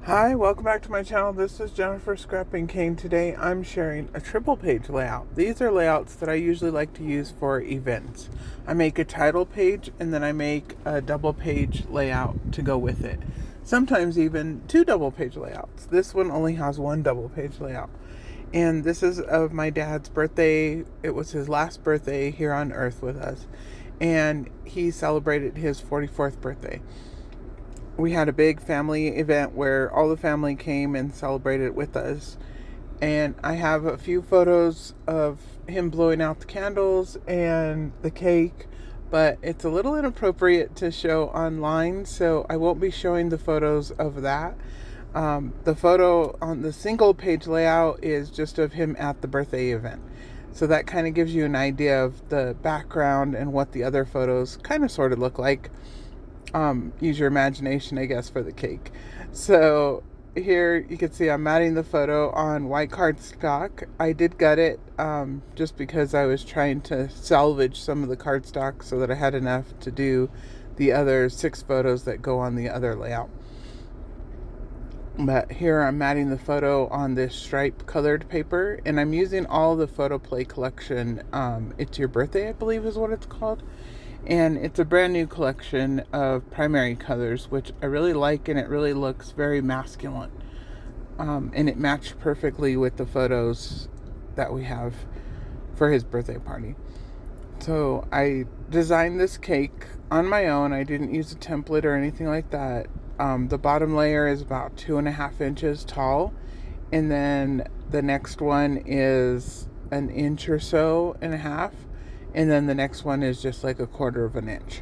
Hi, welcome back to my channel. This is Jennifer Scrapping Kane. Today I'm sharing a triple page layout. These are layouts that I usually like to use for events. I make a title page and then I make a double page layout to go with it. Sometimes even two double page layouts. This one only has one double page layout. And this is of my dad's birthday. It was his last birthday here on earth with us. And he celebrated his 44th birthday. We had a big family event where all the family came and celebrated with us. And I have a few photos of him blowing out the candles and the cake, but it's a little inappropriate to show online, so I won't be showing the photos of that. The photo on the single page layout is just of him at the birthday event. So that kind of gives you an idea of the background and what the other photos kind of sort of look like. Use your imagination, I guess, for the cake. So here you can see I'm matting the photo on white cardstock. I did gut it just because I was trying to salvage some of the cardstock so that I had enough to do the other 6 photos that go on the other layout. But here I'm matting the photo on this stripe colored paper, and I'm using all the Photoplay collection. It's Your Birthday, I believe is what it's called. And it's a brand new collection of primary colors, which I really like, and it really looks very masculine. And it matched perfectly with the photos that we have for his birthday party. So I designed this cake on my own. I didn't use a template or anything like that. The bottom layer is about 2.5 inches tall, and then the next one is an inch or so and a half. And then the next one is just like 1/4 of an inch.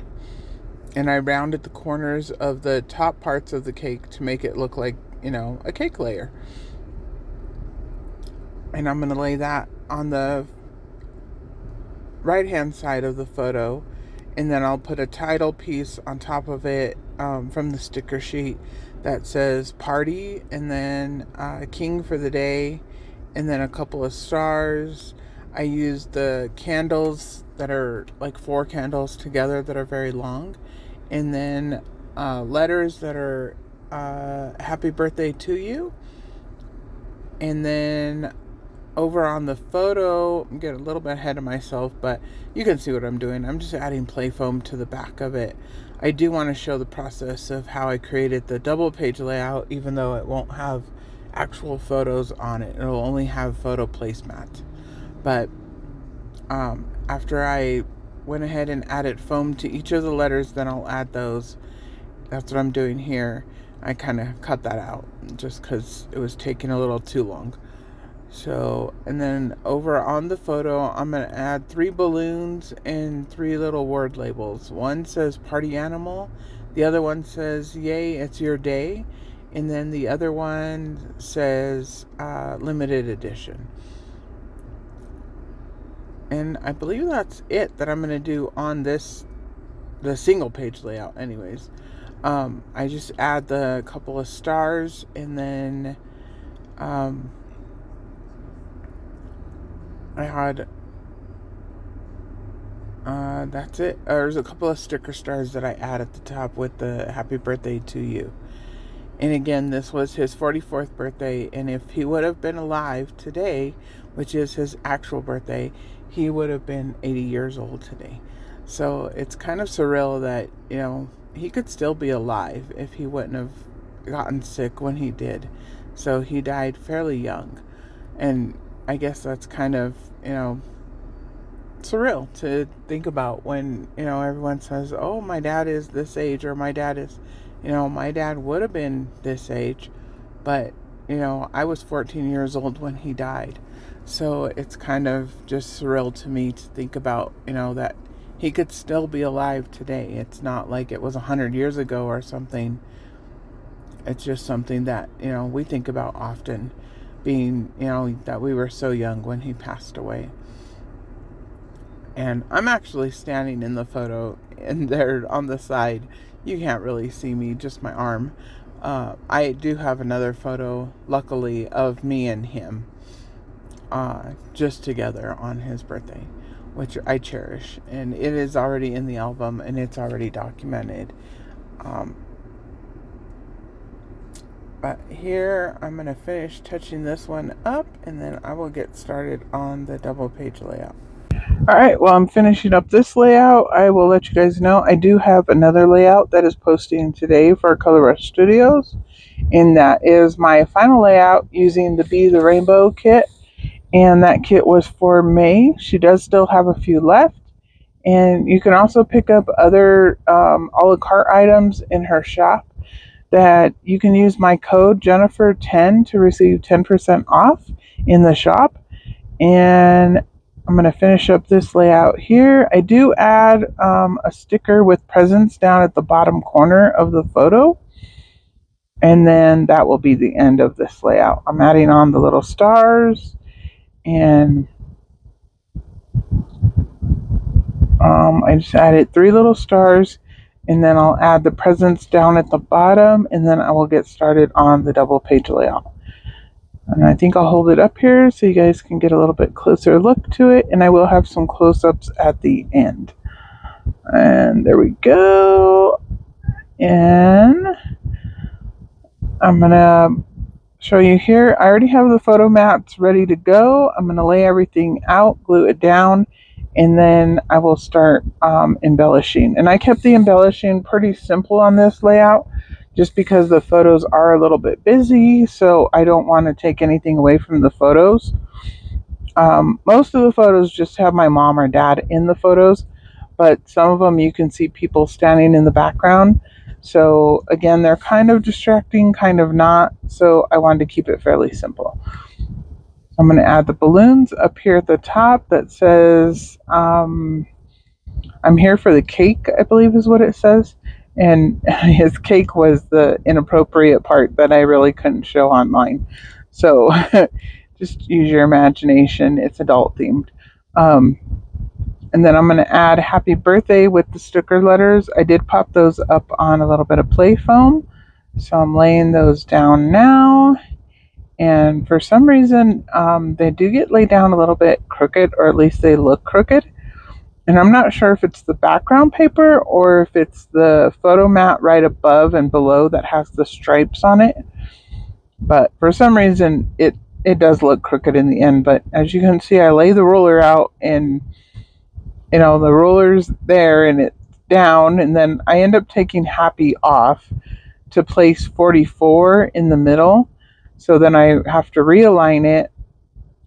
And I rounded the corners of the top parts of the cake to make it look like, a cake layer. And I'm going to lay that on the right hand side of the photo. And then I'll put a title piece on top of it from the sticker sheet that says party, and then king for the day, and then a couple of stars. I used the candles that are like 4 candles together that are very long, and then letters that are happy birthday to you. And then over on the photo, I'm getting a little bit ahead of myself, but you can see what I'm doing. I'm just adding play foam to the back of it. I do want to show the process of how I created the double page layout, even though it won't have actual photos on it. It'll only have photo placemats. But after I went ahead and added foam to each of the letters, then I'll add those. That's what I'm doing here. I kind of cut that out just because it was taking a little too long. So, and then over on the photo, I'm going to add 3 balloons and 3 little word labels. One says party animal. The other one says, yay, it's your day. And then the other one says limited edition. And I believe that's it that I'm going to do on the single page layout anyways. I just add the couple of stars, and then I had that's it. There's a couple of sticker stars that I add at the top with the happy birthday to you. And again, this was his 44th birthday, and if he would have been alive today, which is his actual birthday, he would have been 80 years old today. So it's kind of surreal that, he could still be alive if he wouldn't have gotten sick when he did. So he died fairly young. And I guess that's kind of, surreal to think about when, everyone says, oh, my dad is this age, or my dad is, my dad would have been this age, but, I was 14 years old when he died. So it's kind of just surreal to me to think about, that he could still be alive today. It's not like it was 100 years ago or something. It's just something that, we think about often, being, that we were so young when he passed away. And I'm actually standing in the photo, and there on the side, you can't really see me, just my arm. I do have another photo, luckily, of me and him just together on his birthday, which I cherish. And it is already in the album, and it's already documented. But here I'm going to finish touching this one up, and then I will get started on the double page layout. Alright, while I'm finishing up this layout, I will let you guys know I do have another layout that is posting today for Color Rush Studios, and that is my final layout using the Be the Rainbow kit, and that kit was for May. She does still have a few left, and you can also pick up other a la carte items in her shop that you can use my code Jennifer10 to receive 10% off in the shop. And I'm going to finish up this layout here. I do add a sticker with presents down at the bottom corner of the photo. And then that will be the end of this layout. I'm adding on the little stars, and I just added 3 little stars, and then I'll add the presents down at the bottom, and then I will get started on the double page layout. And I think I'll hold it up here so you guys can get a little bit closer look to it, and I will have some close-ups at the end. And there we go. And I'm gonna show you here. I already have the photo mats ready to go. I'm gonna lay everything out, glue it down, and then I will start embellishing. And I kept the embellishing pretty simple on this layout just because the photos are a little bit busy, so I don't want to take anything away from the photos. Most of the photos just have my mom or dad in the photos, but some of them you can see people standing in the background. So again, they're kind of distracting, kind of not, so I wanted to keep it fairly simple. I'm going to add the balloons up here at the top that says, I'm here for the cake, I believe is what it says. And his cake was the inappropriate part that I really couldn't show online. So just use your imagination. It's adult themed. And then I'm going to add happy birthday with the sticker letters. I did pop those up on a little bit of play foam. So I'm laying those down now. And for some reason, they do get laid down a little bit crooked, or at least they look crooked. And I'm not sure if it's the background paper or if it's the photo mat right above and below that has the stripes on it. But for some reason, it does look crooked in the end. But as you can see, I lay the ruler out, and the ruler's there and it's down. And then I end up taking happy off to place 44 in the middle. So then I have to realign it.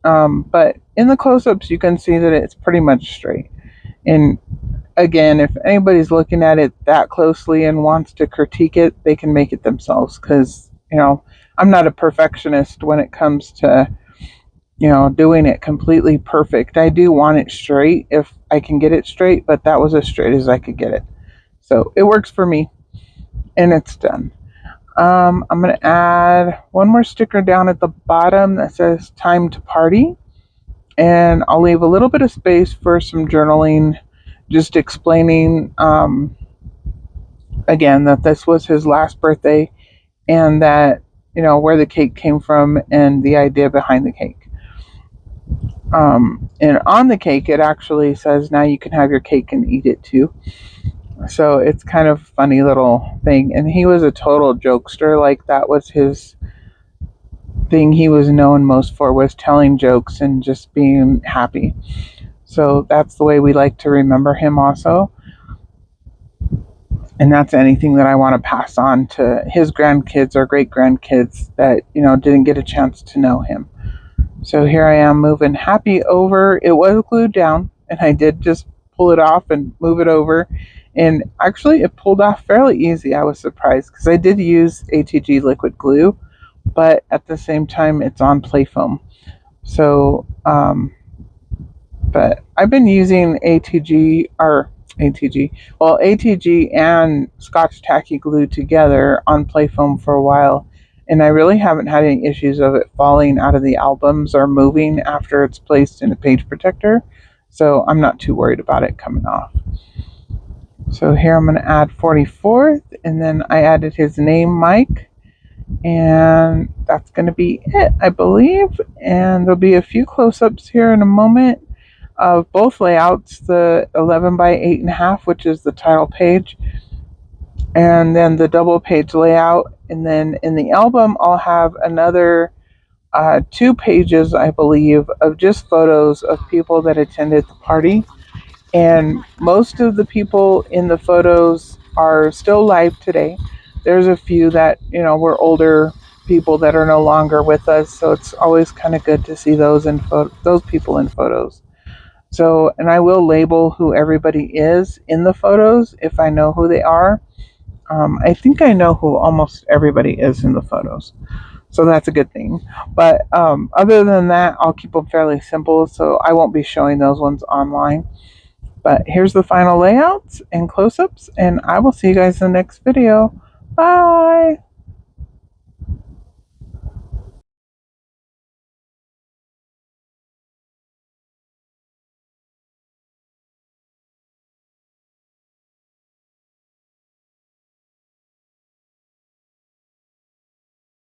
But in the close-ups, you can see that it's pretty much straight. And again, if anybody's looking at it that closely and wants to critique it, they can make it themselves, because, I'm not a perfectionist when it comes to, doing it completely perfect. I do want it straight if I can get it straight, but that was as straight as I could get it. So it works for me, and it's done. I'm going to add one more sticker down at the bottom that says time to party. And I'll leave a little bit of space for some journaling, just explaining, again, that this was his last birthday, and that, where the cake came from and the idea behind the cake. And on the cake, it actually says, now you can have your cake and eat it too. So it's kind of a funny little thing. And he was a total jokester. Like, that was his thing he was known most for, was telling jokes and just being happy. So that's the way we like to remember him also. And that's anything that I want to pass on to his grandkids or great grandkids that, didn't get a chance to know him. So here I am moving happy over. It was glued down, and I did just pull it off and move it over. And actually it pulled off fairly easy. I was surprised because I did use ATG liquid glue, but at the same time it's on play foam. So, but I've been using ATG and Scotch Tacky glue together on play foam for a while, and I really haven't had any issues of it falling out of the albums or moving after it's placed in a page protector. So I'm not too worried about it coming off. So here I'm going to add 44th, and then I added his name, Mike, and that's going to be it, I believe. And there'll be a few close-ups here in a moment of both layouts, the 11 by 8.5, which is the title page, and then the double page layout. And then in the album, I'll have another 2 pages, I believe, of just photos of people that attended the party. And most of the people in the photos are still alive today. There's a few that, were older people that are no longer with us, so it's always kind of good to see those people in photos. So, and I will label who everybody is in the photos if I know who they are. I think I know who almost everybody is in the photos. So that's a good thing. But other than that, I'll keep them fairly simple, so I won't be showing those ones online. But here's the final layouts and close-ups, and I will see you guys in the next video. Bye!